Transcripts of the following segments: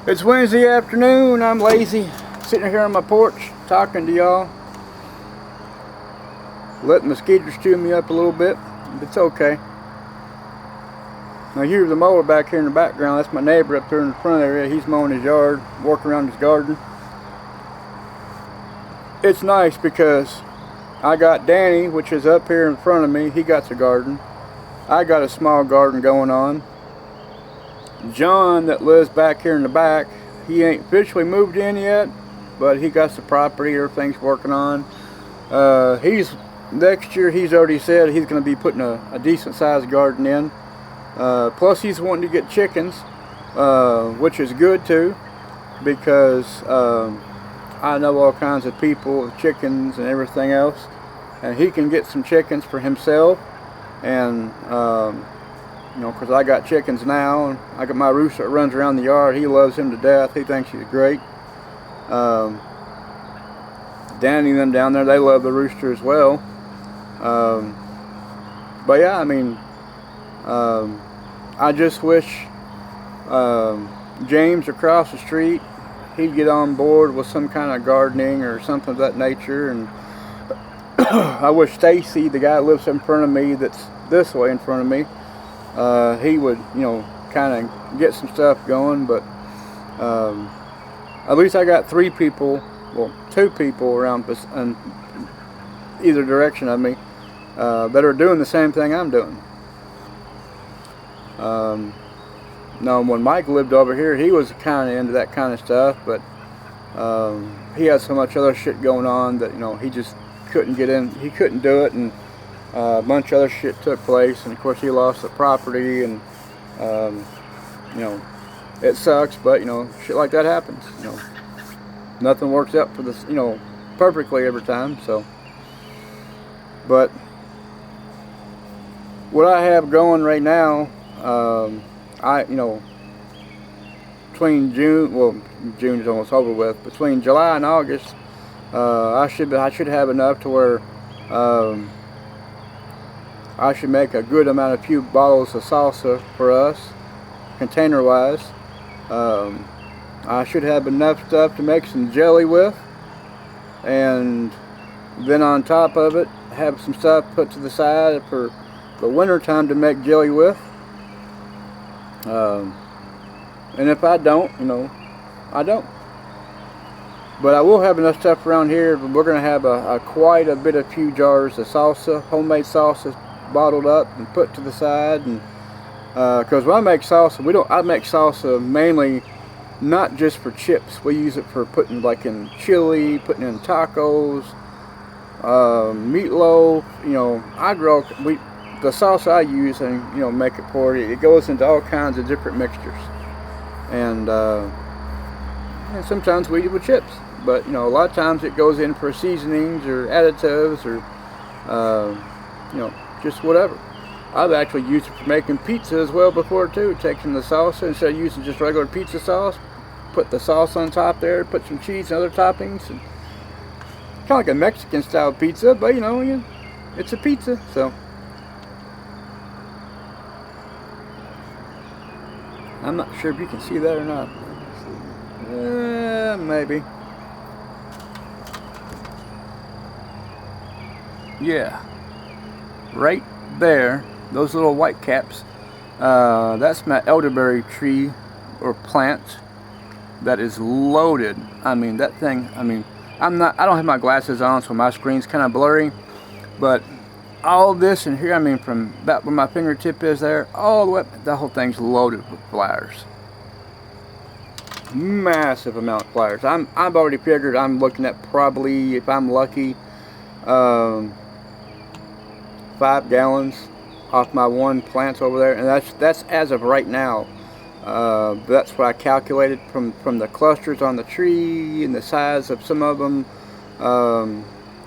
It's Wednesday afternoon. I'm lazy, sitting here on my porch talking to y'all. Letting mosquitoes chew me up a little bit. It's okay. Now here's the mower back here in the background. That's my neighbor up there in the front area. He's mowing his yard, working around his garden. It's nice because I got Danny, which is up here in front of me. He got a garden. I got a small garden going on. John, that lives back here in the back, he ain't officially moved in yet, but he got the property. Everything's working on. Next year he's already said he's going to be putting a decent sized garden in. Plus he's wanting to get chickens, which is good too, because I know all kinds of people with chickens and everything else, and he can get some chickens for himself. And you know, because I got chickens now, and I got my rooster that runs around the yard. He loves him to death. He thinks he's great. Danny and them down there, they love the rooster as well. But yeah, I mean, I just wish James across the street, he'd get on board with some kind of gardening or something of that nature. And I wish Stacy, the guy that lives in front of me, that's this way in front of me, he would, you know, kind of get some stuff going. But at least I got 3 people, well, 2 people around in either direction of me that are doing the same thing I'm doing. Now, when Mike lived over here, he was kind of into that kind of stuff, but he had so much other shit going on that, you know, he just couldn't get in. He couldn't do it, and a bunch of other shit took place, and of course he lost the property, and you know, it sucks, but you know, shit like that happens. You know, nothing works out for this, you know, perfectly every time. So, but what I have going right now, you know, between June is almost over with. Between July and August, I should have enough to where I should make a good amount of few bottles of salsa for us, container wise. I should have enough stuff to make some jelly with, and then on top of it have some stuff put to the side for the winter time to make jelly with. And if I don't, you know, I don't. But I will have enough stuff around here. We're going to have quite a bit of few jars of salsa, homemade salsa, bottled up and put to the side. And because when I make salsa, I make salsa mainly not just for chips. We use it for putting like in chili, putting in tacos, meatloaf. You know, the salsa I use and, you know, make it pour it goes into all kinds of different mixtures. And sometimes we eat it with chips, but you know, a lot of times it goes in for seasonings or additives or you know, just whatever. I've actually used it for making pizza as well before too, taking the salsa, instead of using just regular pizza sauce, put the sauce on top there, put some cheese and other toppings, and kind of like a Mexican style pizza, but you know, it's a pizza. So I'm not sure if you can see that or not. Maybe. Yeah. Right there, those little white caps, that's my elderberry tree or plant that is loaded. I mean, that thing, I mean, I don't have my glasses on, so my screen's kind of blurry, but all this in here, I mean, from about where my fingertip is there, all the way up, the whole thing's loaded with flowers. Massive amount of flowers. I've already figured I'm looking at probably, if I'm lucky, 5 gallons off my one plants over there, and that's as of right now. That's what I calculated from the clusters on the tree and the size of some of them.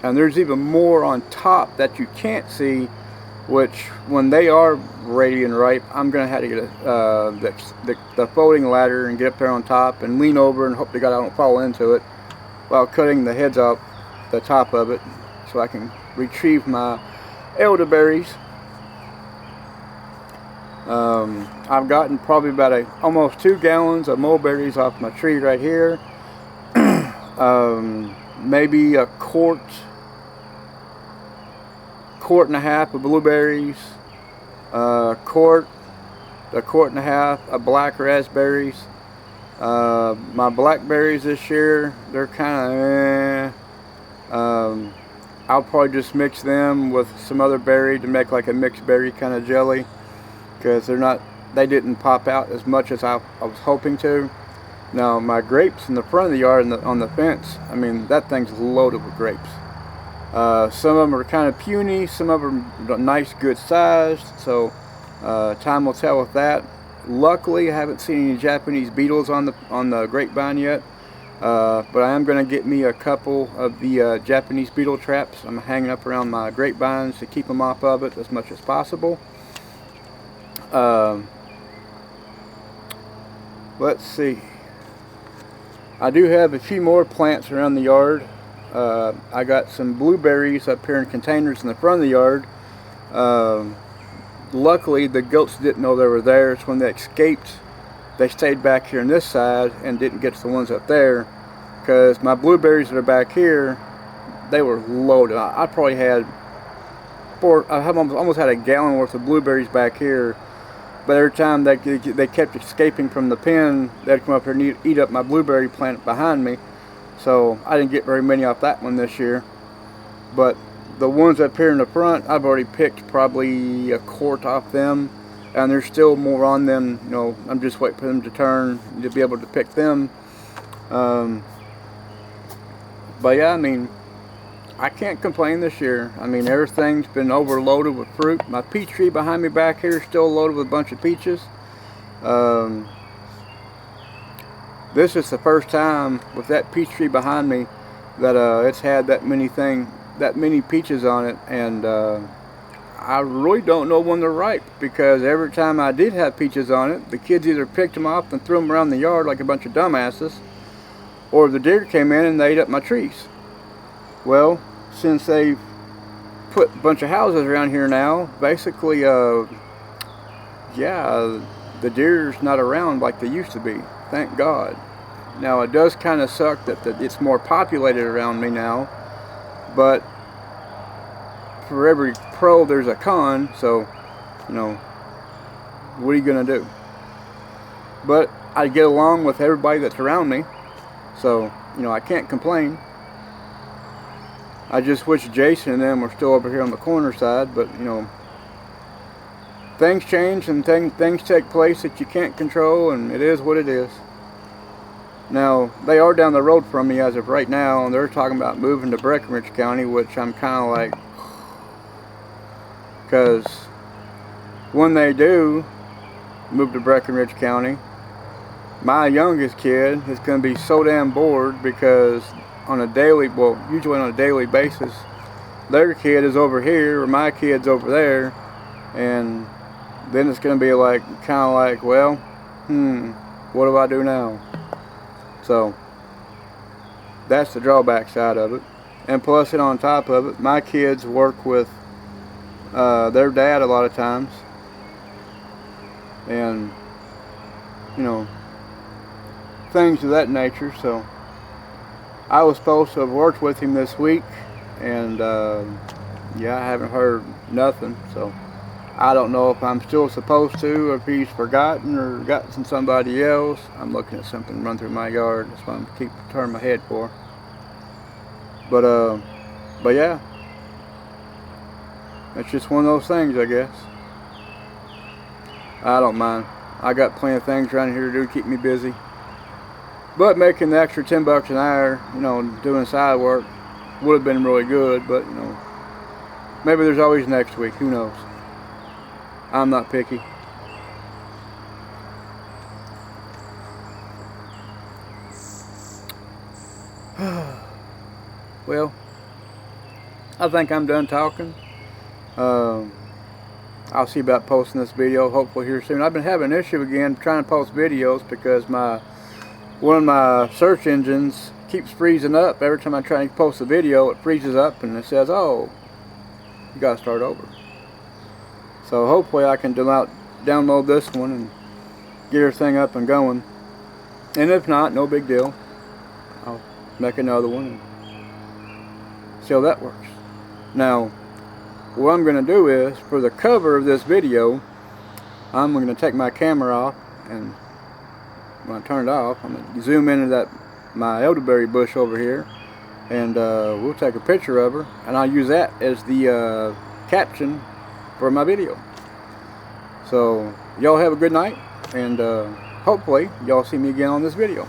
And there's even more on top that you can't see, which when they are ready and ripe, I'm going to have to get the folding ladder and get up there on top and lean over and hope to God I don't fall into it while cutting the heads off the top of it so I can retrieve my elderberries. I've gotten probably about almost 2 gallons of mulberries off my tree right here. Maybe a quart and a half of blueberries, a quart and a half of black raspberries. My blackberries this year, they're kind of I'll probably just mix them with some other berry to make like a mixed berry kind of jelly, because they didn't pop out as much as I was hoping to. Now my grapes in the front of the yard and on the fence, I mean, that thing's loaded with grapes. Some of them are kind of puny, some of them are nice, good sized, so time will tell with that. Luckily, I haven't seen any Japanese beetles on the grapevine yet, but I am going to get me a couple of the Japanese beetle traps. I'm hanging up around my grapevines to keep them off of it as much as possible. Let's see. I do have a few more plants around the yard. I got some blueberries up here in containers in the front of the yard. Luckily, the goats didn't know they were there. So when they escaped, they stayed back here on this side and didn't get to the ones up there. Because my blueberries that are back here, they were loaded. I probably had almost had a gallon worth of blueberries back here. But every time they kept escaping from the pen, they'd come up here and eat up my blueberry plant behind me. So I didn't get very many off that one this year. But the ones up here in the front, I've already picked probably a quart off them, and there's still more on them. You know, I'm just waiting for them to turn to be able to pick them. But yeah, I mean, I can't complain this year. I mean, everything's been overloaded with fruit. My peach tree behind me back here is still loaded with a bunch of peaches. This is the first time with that peach tree behind me that it's had that many peaches on it, and I really don't know when they're ripe, because every time I did have peaches on it, the kids either picked them off and threw them around the yard like a bunch of dumbasses, or the deer came in and they ate up my trees. Well, since they've put a bunch of houses around here now, basically, yeah, the deer's not around like they used to be, thank God. Now, it does kind of suck that it's more populated around me now, but for every pro there's a con, so, you know, what are you gonna do? But I get along with everybody that's around me, so, you know, I can't complain. I just wish Jason and them were still over here on the corner side, but, you know, things change and things take place that you can't control, and it is what it is. Now, they are down the road from me as of right now, and they're talking about moving to Breckinridge County, which I'm kind of like, because when they do move to Breckinridge County, my youngest kid is going to be so damn bored, because on a daily, well, usually on a daily basis, their kid is over here or my kid's over there, and then it's going to be like, kind of like, well, what do I do now? So that's the drawback side of it. And plus, and on top of it, my kids work with their dad a lot of times, and, you know, things of that nature. So I was supposed to have worked with him this week, and yeah, I haven't heard nothing, so I don't know if I'm still supposed to, or if he's forgotten or gotten somebody else. I'm looking at something run through my yard. That's what I'm turning my head for. But yeah, it's just one of those things, I guess. I don't mind. I got plenty of things around here to do to keep me busy. But making the extra $10 an hour, you know, doing side work would have been really good, but, you know, maybe there's always next week. Who knows? I'm not picky. Well, I think I'm done talking. I'll see about posting this video hopefully here soon. I've been having an issue again trying to post videos because one of my search engines keeps freezing up. Every time I try to post a video, it freezes up and it says, oh, you gotta start over. So hopefully I can download this one and get everything up and going. And if not, no big deal. I'll make another one and see how that works. Now, what I'm going to do is, for the cover of this video, I'm going to take my camera off, and when I turn it off, I'm going to zoom into my elderberry bush over here, and we'll take a picture of her, and I'll use that as the caption for my video. So y'all have a good night, and hopefully y'all see me again on this video.